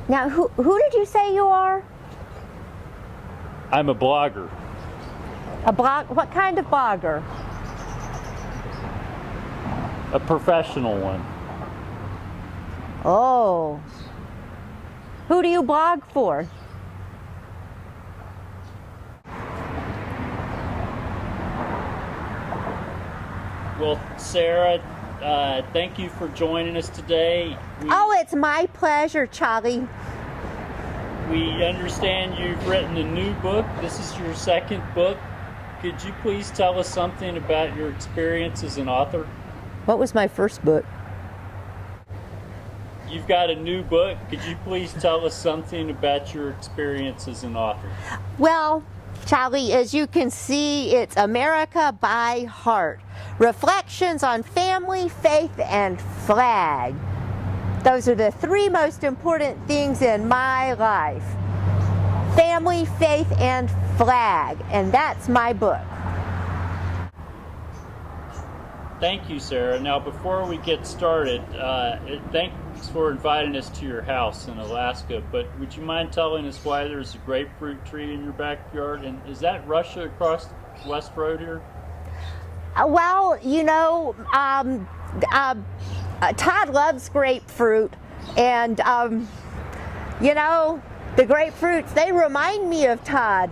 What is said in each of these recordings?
Now, who did you say you are? I'm a blogger. A blog? What kind of blogger? A professional one. Oh. Who do you blog for? Well, Sarah, thank you for joining us today. Oh, it's my pleasure, Charlie. We understand you've written a new book. This is your second book. Could you please tell us something about your experience as an author? What was my first book? You've got a new book. Could you please tell us something about your experience as an author? Well, Charlie, as you can see, it's America by Heart. Reflections on family, faith, and flag. Those are the three most important things in my life. Family, faith, and flag. And that's my book. Thank you, Sarah. Now, before we get started, thanks for inviting us to your house in Alaska, but would you mind telling us why there's a grapefruit tree in your backyard? And is that Russia across West Road here? Well, you know, Todd loves grapefruit, and, you know, the grapefruits, they remind me of Todd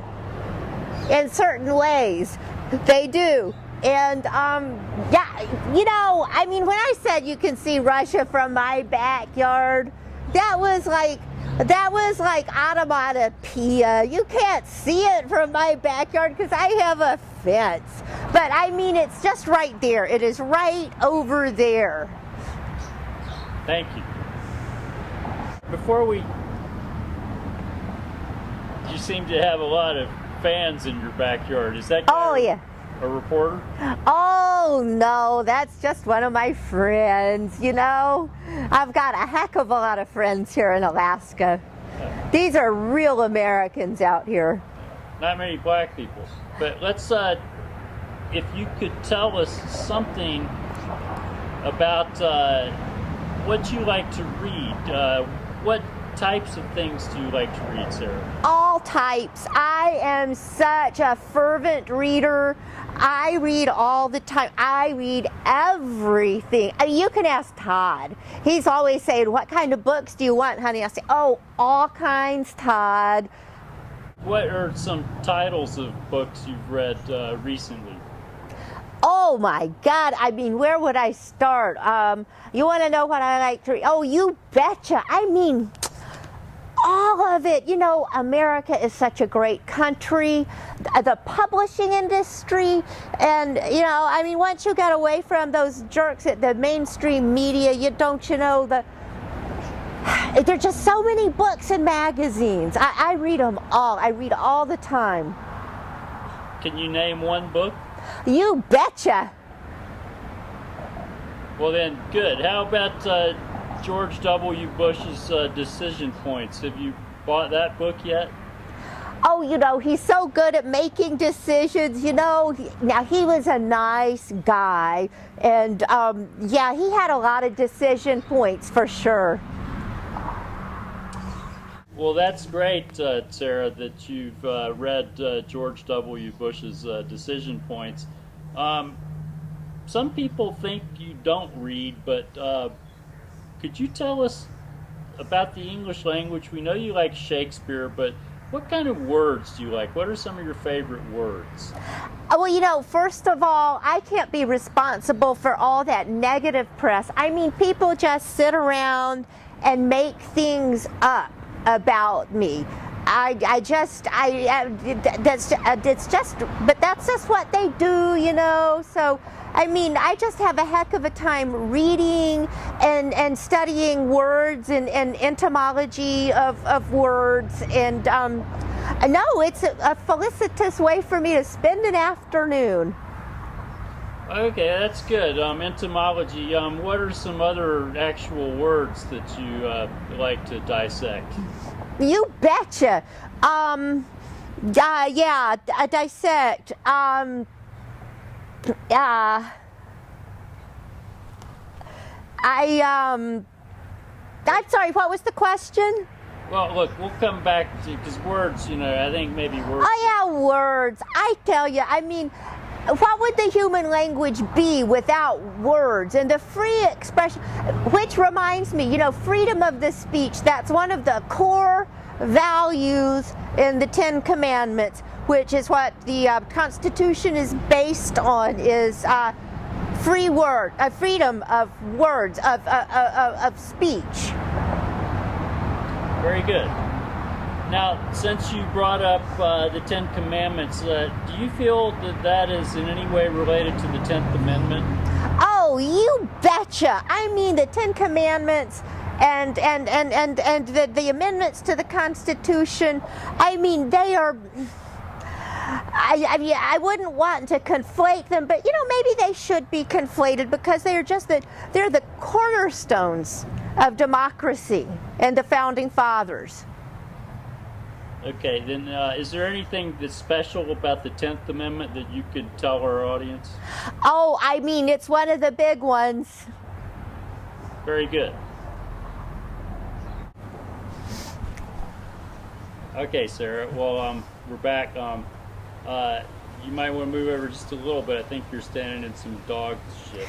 in certain ways. They do. And, yeah, you know, I mean, when I said you can see Russia from my backyard, that was like onomatopoeia. You can't see it from my backyard because I have a fence. But, I mean, it's just right there. It is right over there. Thank you. You seem to have a lot of fans in your backyard. Is that Oh, yeah. a reporter? Oh, no, that's just one of my friends, you know. I've got a heck of a lot of friends here in Alaska. These are real Americans out here. Not many black people. But let's, if you could tell us something about what you like to read. What types of things do you like to read, Sarah? All types. I am such a fervent reader. I read all the time. I read everything. You can ask Todd. He's always saying, what kind of books do you want, honey? I say, oh, all kinds, Todd. What are some titles of books you've read recently? Oh my God, I mean, where would I start? You want to know what I like to read? Oh, you betcha. I mean, all of it. You know, America is such a great country. The publishing industry, and, you know, I mean, once you get away from those jerks at the mainstream media, there are just so many books and magazines. I read them all. I read all the time. Can you name one book? You betcha. Well then, good. How about George W. Bush's Decision Points? Have you bought that book yet? Oh, you know, he's so good at making decisions, you know. Now, he was a nice guy, and yeah, he had a lot of decision points for sure. Well, that's great, Sarah, that you've read George W. Bush's Decision Points. Some people think you don't read, but could you tell us about the English language? We know you like Shakespeare, but what kind of words do you like? What are some of your favorite words? Well, you know, first of all, I can't be responsible for all that negative press. I mean, people just sit around and make things up about me. It's just what they do, you know. So, I mean, I just have a heck of a time reading and studying words and etymology of words. And no, it's a felicitous way for me to spend an afternoon. Okay, that's good. Etymology. What are some other actual words that you like to dissect? You betcha. Dissect. I'm sorry, what was the question? Well, look, we'll come back to, because words, I think maybe words. Oh yeah, words. I tell you, I mean, what would the human language be without words and the free expression? Which reminds me, freedom of the speech, that's one of the core values in the Ten Commandments, which is what the Constitution is based on, is freedom of words, of speech. Very good. Now, since you brought up the Ten Commandments, do you feel that that is in any way related to the 10th Amendment? Oh, you betcha. I mean, the Ten Commandments and the amendments to the Constitution, I mean, they are... I wouldn't want to conflate them, but maybe they should be conflated, because they're the cornerstones of democracy and the founding fathers. Okay, then is there anything that's special about the 10th Amendment that you could tell our audience? Oh, I mean, it's one of the big ones. Very good. Okay, Sarah, well, we're back. You might want to move over just a little bit. I think you're standing in some dog shit.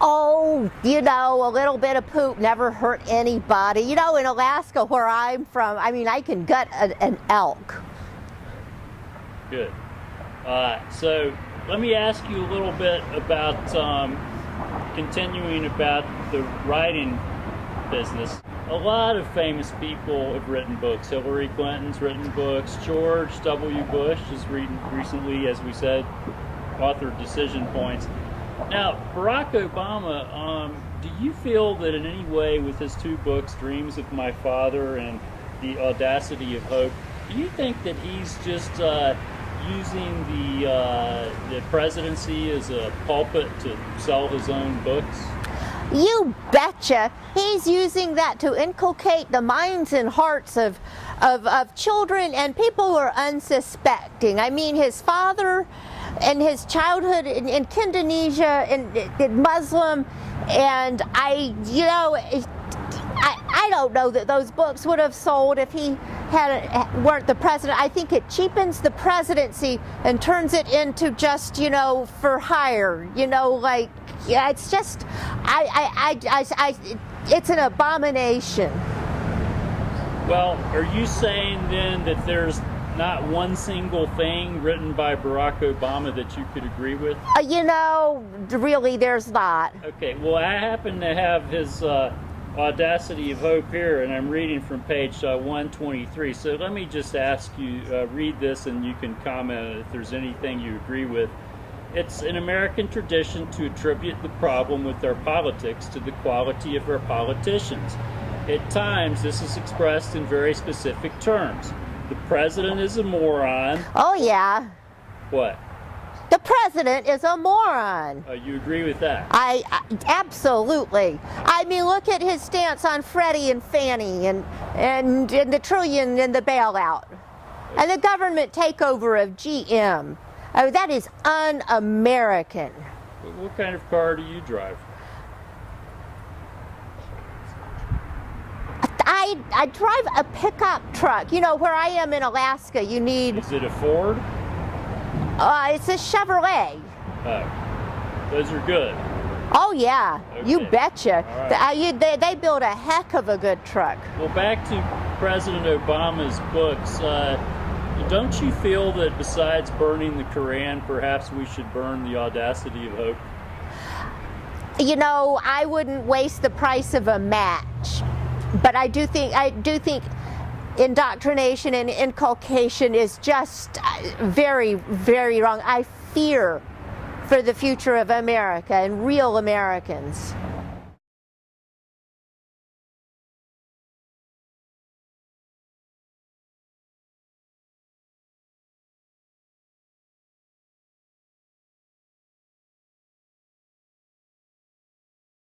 Oh, a little bit of poop never hurt anybody. In Alaska, where I'm from, I mean, I can gut an elk. Good. So let me ask you a little bit about continuing about the writing business. A lot of famous people have written books. Hillary Clinton's written books. George W. Bush has recently, as we said, authored Decision Points. Now, Barack Obama, do you feel that in any way with his two books, Dreams of My Father and The Audacity of Hope, do you think that he's just using the presidency as a pulpit to sell his own books? You betcha. He's using that to inculcate the minds and hearts of children and people who are unsuspecting. I mean, his father and his childhood in Indonesia and Muslim, and I don't know that those books would have sold if he weren't the president. I think it cheapens the presidency and turns it into just for hire. It's just it's an abomination. Well, are you saying then that there's not one single thing written by Barack Obama that you could agree with? Really, there's not. Okay, well, I happen to have his Audacity of Hope here, and I'm reading from page 123. So let me just ask you, read this, and you can comment if there's anything you agree with. It's an American tradition to attribute the problem with our politics to the quality of our politicians. At times, this is expressed in very specific terms. The president is a moron. Oh, yeah. What? The president is a moron. You agree with that? I absolutely. I mean, look at his stance on Freddie and Fannie and the trillion and the bailout. And the government takeover of GM. Oh, that is un-American. What kind of car do you drive? I drive a pickup truck. Where I am in Alaska, you need... Is it a Ford? It's a Chevrolet. Oh, those are good. Oh, yeah. Okay. You betcha. Right. They build a heck of a good truck. Well, back to President Obama's books. Don't you feel that besides burning the Koran, perhaps we should burn The Audacity of Hope? I wouldn't waste the price of a match. But I do think indoctrination and inculcation is just very, very wrong. I fear for the future of America and real Americans.